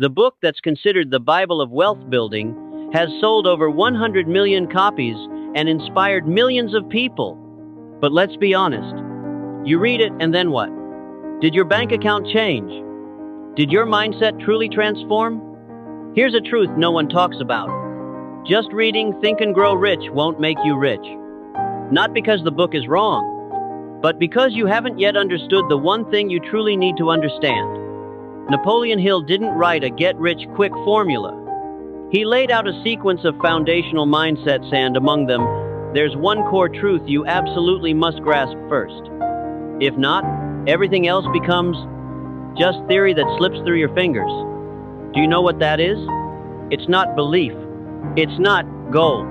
The book that's considered the Bible of wealth building has sold over 100 million copies and inspired millions of people. But let's be honest. You read it and then what? Did your bank account change? Did your mindset truly transform? Here's a truth no one talks about. Just reading Think and Grow Rich won't make you rich. Not because the book is wrong, but because you haven't yet understood the one thing you truly need to understand. Napoleon Hill didn't write a get-rich-quick formula. He laid out a sequence of foundational mindsets, and among them, there's one core truth you absolutely must grasp first. If not, everything else becomes just theory that slips through your fingers. Do you know what that is? It's not belief. It's not goals.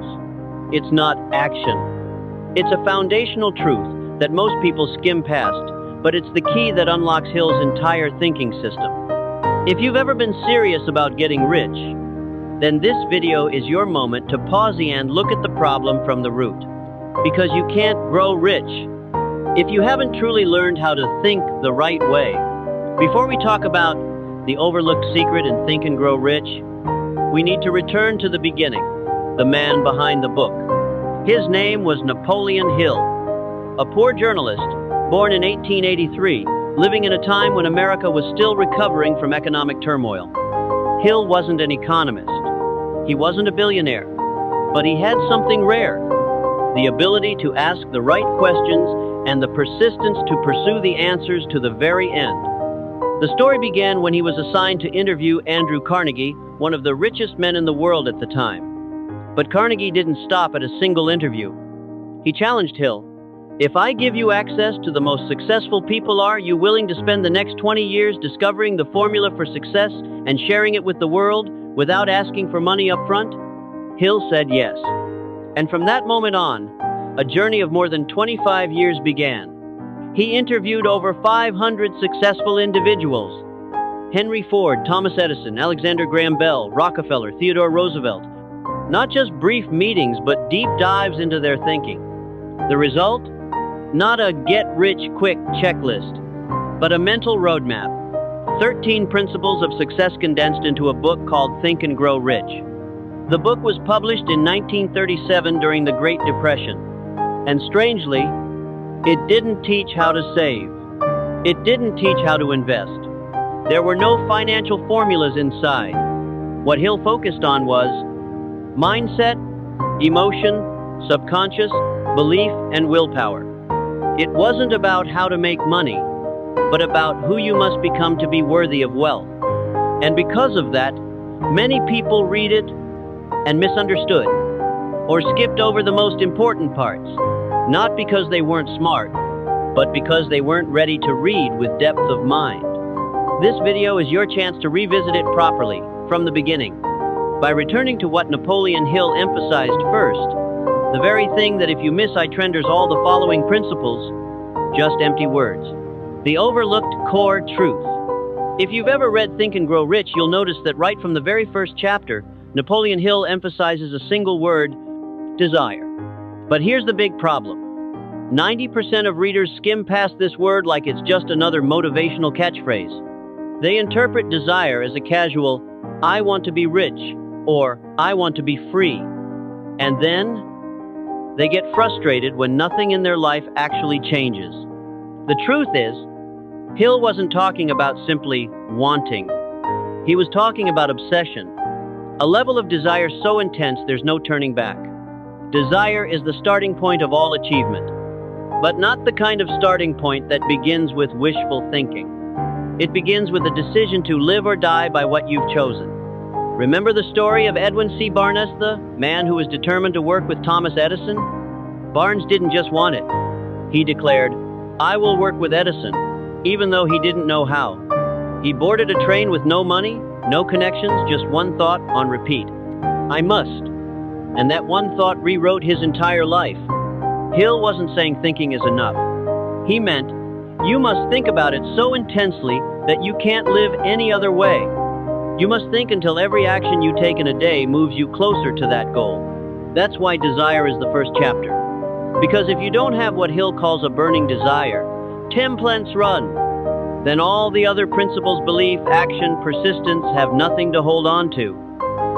It's not action. It's a foundational truth that most people skim past, but it's the key that unlocks Hill's entire thinking system. If you've ever been serious about getting rich, then this video is your moment to pause and look at the problem from the root. Because you can't grow rich if you haven't truly learned how to think the right way. Before we talk about the overlooked secret in Think and Grow Rich, we need to return to the beginning, the man behind the book. His name was Napoleon Hill, a poor journalist born in 1883, living in a time when America was still recovering from economic turmoil. Hill wasn't an economist. He wasn't a billionaire, but he had something rare: the ability to ask the right questions and the persistence to pursue the answers to the very end. The story began when he was assigned to interview Andrew Carnegie, one of the richest men in the world at the time. But Carnegie didn't stop at a single interview. He challenged Hill. If I give you access to the most successful people, are you willing to spend the next 20 years discovering the formula for success and sharing it with the world without asking for money up front? Hill said yes. And from that moment on, a journey of more than 25 years began. He interviewed over 500 successful individuals: Henry Ford, Thomas Edison, Alexander Graham Bell, Rockefeller, Theodore Roosevelt. Not just brief meetings, but deep dives into their thinking. The result? Not a get-rich-quick checklist, but a mental roadmap. 13 principles of success condensed into a book called Think and Grow Rich. The book was published in 1937 during the Great Depression. And strangely, it didn't teach how to save. It didn't teach how to invest. There were no financial formulas inside. What Hill focused on was mindset, emotion, subconscious, belief, and willpower. It wasn't about how to make money, but about who you must become to be worthy of wealth. And because of that, many people read it and misunderstood, or skipped over the most important parts, not because they weren't smart, but because they weren't ready to read with depth of mind. This video is your chance to revisit it properly, from the beginning, by returning to what Napoleon Hill emphasized first, the very thing that if you miss, it renders all the following principles just empty words. The overlooked core truth. If you've ever read Think and Grow Rich, you'll notice that right from the very first chapter, Napoleon Hill emphasizes a single word: desire. But here's the big problem. 90% of readers skim past this word like it's just another motivational catchphrase. They interpret desire as a casual, "I want to be rich," or "I want to be free." And then they get frustrated when nothing in their life actually changes. The truth is, Hill wasn't talking about simply wanting. He was talking about obsession. A level of desire so intense there's no turning back. Desire is the starting point of all achievement, but not the kind of starting point that begins with wishful thinking. It begins with a decision to live or die by what you've chosen. Remember the story of Edwin C. Barnes, the man who was determined to work with Thomas Edison? Barnes didn't just want it. He declared, "I will work with Edison," even though he didn't know how. He boarded a train with no money, no connections, just one thought on repeat: "I must." And that one thought rewrote his entire life. Hill wasn't saying thinking is enough. He meant, you must think about it so intensely that you can't live any other way. You must think until every action you take in a day moves you closer to that goal. That's why desire is the first chapter. Because if you don't have what Hill calls a burning desire, templates run. then all the other principles, belief, action, persistence, have nothing to hold on to.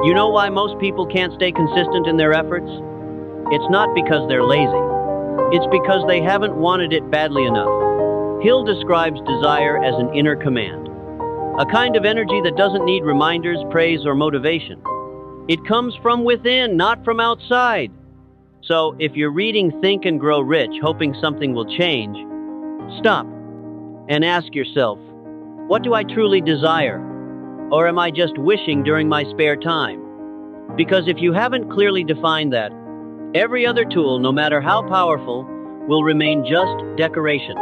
You know why most people can't stay consistent in their efforts? It's not because they're lazy. It's because they haven't wanted it badly enough. Hill describes desire as an inner command, a kind of energy that doesn't need reminders, praise, or motivation. It comes from within, not from outside. So, if you're reading Think and Grow Rich hoping something will change, stop and ask yourself, what do I truly desire? Or am I just wishing during my spare time? Because if you haven't clearly defined that, every other tool, no matter how powerful, will remain just decoration.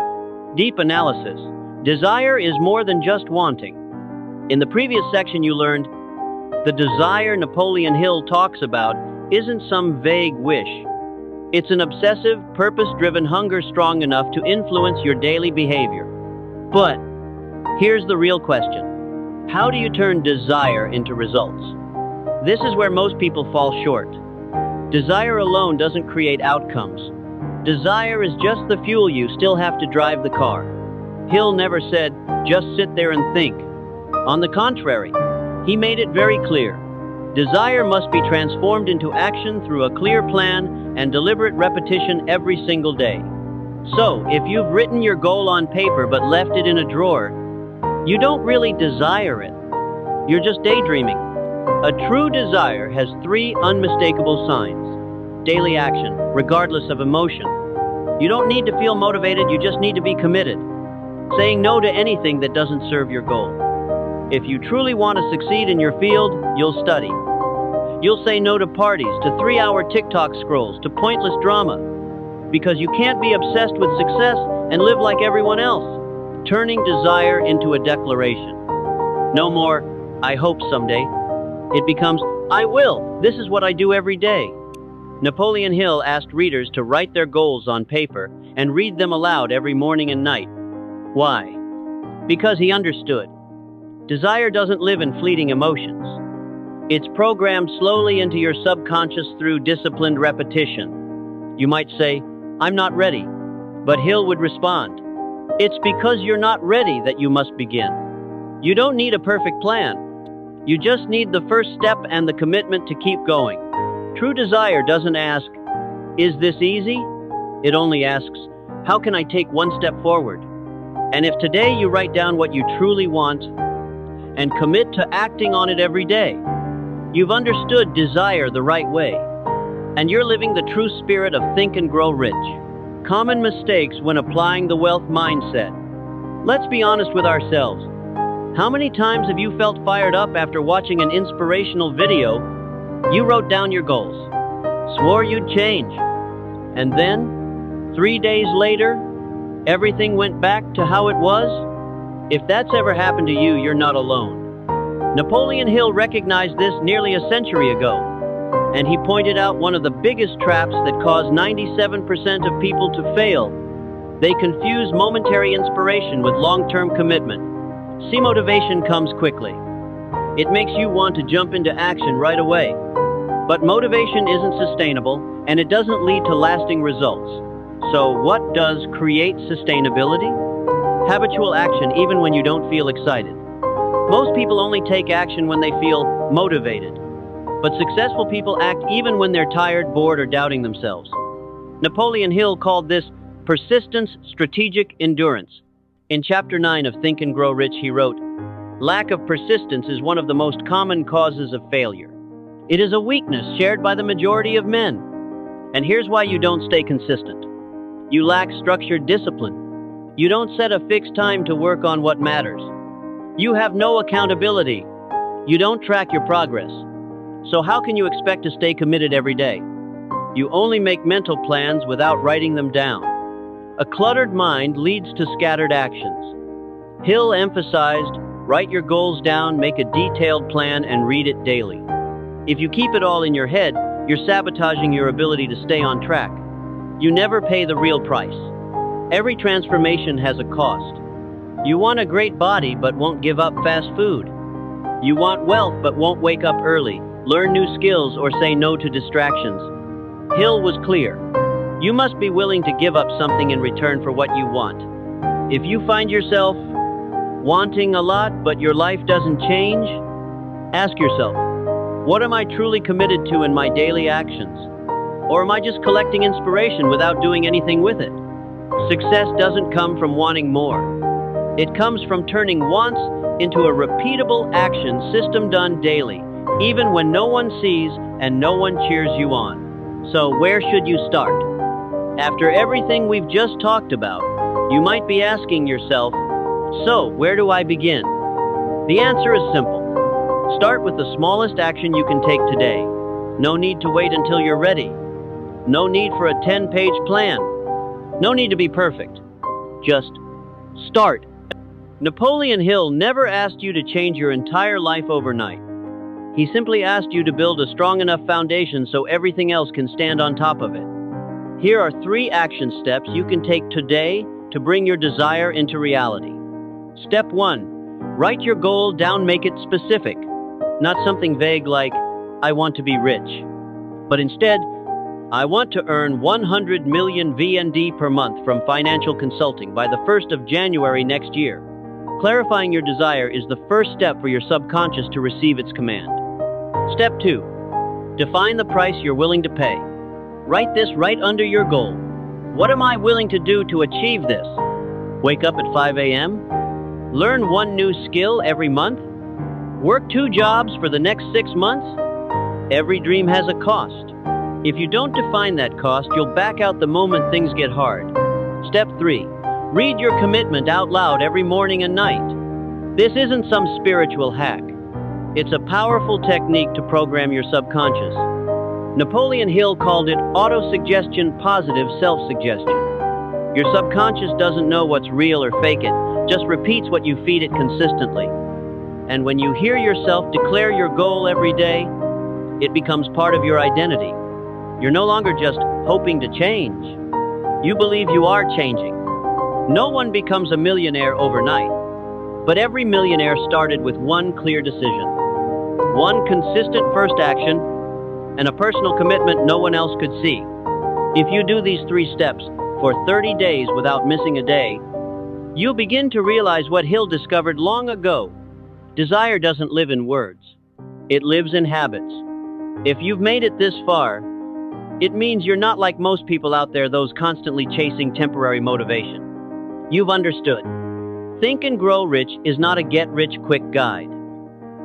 Deep analysis. Desire is more than just wanting. In the previous section you learned, the desire Napoleon Hill talks about isn't some vague wish. It's an obsessive, purpose-driven hunger strong enough to influence your daily behavior. But here's the real question. How do you turn desire into results? This is where most people fall short. Desire alone doesn't create outcomes. Desire is just the fuel. You still have to drive the car. Hill never said, just sit there and think. On the contrary, he made it very clear. Desire must be transformed into action through a clear plan and deliberate repetition every single day. So, if you've written your goal on paper but left it in a drawer, you don't really desire it. You're just daydreaming. A true desire has 3 unmistakable signs. Daily action, regardless of emotion. You don't need to feel motivated, you just need to be committed. Saying no to anything that doesn't serve your goal. If you truly want to succeed in your field, you'll study. You'll say no to parties, to 3-hour TikTok scrolls, to pointless drama. Because you can't be obsessed with success and live like everyone else. Turning desire into a declaration. No more, I hope someday. It becomes, I will. This is what I do every day. Napoleon Hill asked readers to write their goals on paper and read them aloud every morning and night. Why? Because he understood. Desire doesn't live in fleeting emotions. It's programmed slowly into your subconscious through disciplined repetition. You might say, I'm not ready. But Hill would respond, it's because you're not ready that you must begin. You don't need a perfect plan. You just need the first step and the commitment to keep going. True desire doesn't ask, is this easy? It only asks, how can I take one step forward? And if today you write down what you truly want and commit to acting on it every day, you've understood desire the right way. And you're living the true spirit of Think and Grow Rich. Common mistakes when applying the wealth mindset. Let's be honest with ourselves. How many times have you felt fired up after watching an inspirational video? You wrote down your goals, swore you'd change, and then, 3 days later, everything went back to how it was? If that's ever happened to you, you're not alone. Napoleon Hill recognized this nearly a century ago, and he pointed out one of the biggest traps that cause 97% of people to fail. They confuse momentary inspiration with long-term commitment. See, motivation comes quickly. It makes you want to jump into action right away. But motivation isn't sustainable, and it doesn't lead to lasting results. So what does create sustainability? Habitual action even when you don't feel excited. Most people only take action when they feel motivated. But successful people act even when they're tired, bored, or doubting themselves. Napoleon Hill called this persistence, strategic endurance. In Chapter 9 of Think and Grow Rich, he wrote, lack of persistence is one of the most common causes of failure. It is a weakness shared by the majority of men. And here's why you don't stay consistent. You lack structured discipline. You don't set a fixed time to work on what matters. You have no accountability. You don't track your progress. So how can you expect to stay committed every day? You only make mental plans without writing them down. A cluttered mind leads to scattered actions. Hill emphasized, write your goals down, make a detailed plan, and read it daily. If you keep it all in your head, you're sabotaging your ability to stay on track. You never pay the real price. Every transformation has a cost. You want a great body but won't give up fast food. You want wealth but won't wake up early, learn new skills, or say no to distractions. Hill was clear. You must be willing to give up something in return for what you want. If you find yourself Wanting a lot, but your life doesn't change? Ask yourself, what am I truly committed to in my daily actions? Or am I just collecting inspiration without doing anything with it? Success doesn't come from wanting more. It comes from turning wants into a repeatable action system done daily, even when no one sees and no one cheers you on. So where should you start? After everything we've just talked about, you might be asking yourself, so where do I begin? The answer is simple. Start with the smallest action you can take today. No need to wait until you're ready. No need for a 10-page plan. No need to be perfect. Just start. Napoleon Hill never asked you to change your entire life overnight. He simply asked you to build a strong enough foundation so everything else can stand on top of it. Here are 3 action steps you can take today to bring your desire into reality. Step 1. Write your goal down, make it specific. Not something vague like, I want to be rich. But instead, I want to earn 100 million VND per month from financial consulting by the 1st of January next year. Clarifying your desire is the first step for your subconscious to receive its command. Step 2. Define the price you're willing to pay. Write this right under your goal. What am I willing to do to achieve this? Wake up at 5 a.m.? Learn 1 new skill every month? Work 2 jobs for the next 6 months? Every dream has a cost. If you don't define that cost, you'll back out the moment things get hard. Step 3. Read your commitment out loud every morning and night. This isn't some spiritual hack. It's a powerful technique to program your subconscious. Napoleon Hill called it auto-suggestion, positive self-suggestion. Your subconscious doesn't know what's real or fake it, just repeats what you feed it consistently. And when you hear yourself declare your goal every day, it becomes part of your identity. You're no longer just hoping to change. You believe you are changing. No one becomes a millionaire overnight, but every millionaire started with 1 clear decision, 1 consistent first action, and a personal commitment no one else could see. If you do these 3 steps for 30 days without missing a day, you'll begin to realize what Hill discovered long ago. Desire doesn't live in words. It lives in habits. If you've made it this far, it means you're not like most people out there, those constantly chasing temporary motivation. You've understood. Think and Grow Rich is not a get-rich-quick guide.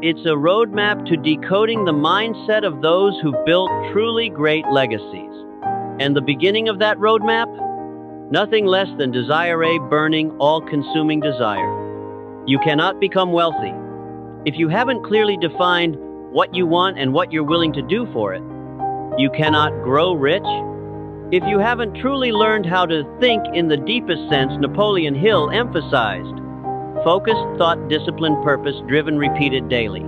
It's a roadmap to decoding the mindset of those who've built truly great legacies. And the beginning of that roadmap? Nothing less than desire, a burning, all-consuming desire. You cannot become wealthy if you haven't clearly defined what you want and what you're willing to do for it. You cannot grow rich if you haven't truly learned how to think in the deepest sense Napoleon Hill emphasized. Focused thought, disciplined purpose, driven, repeated daily.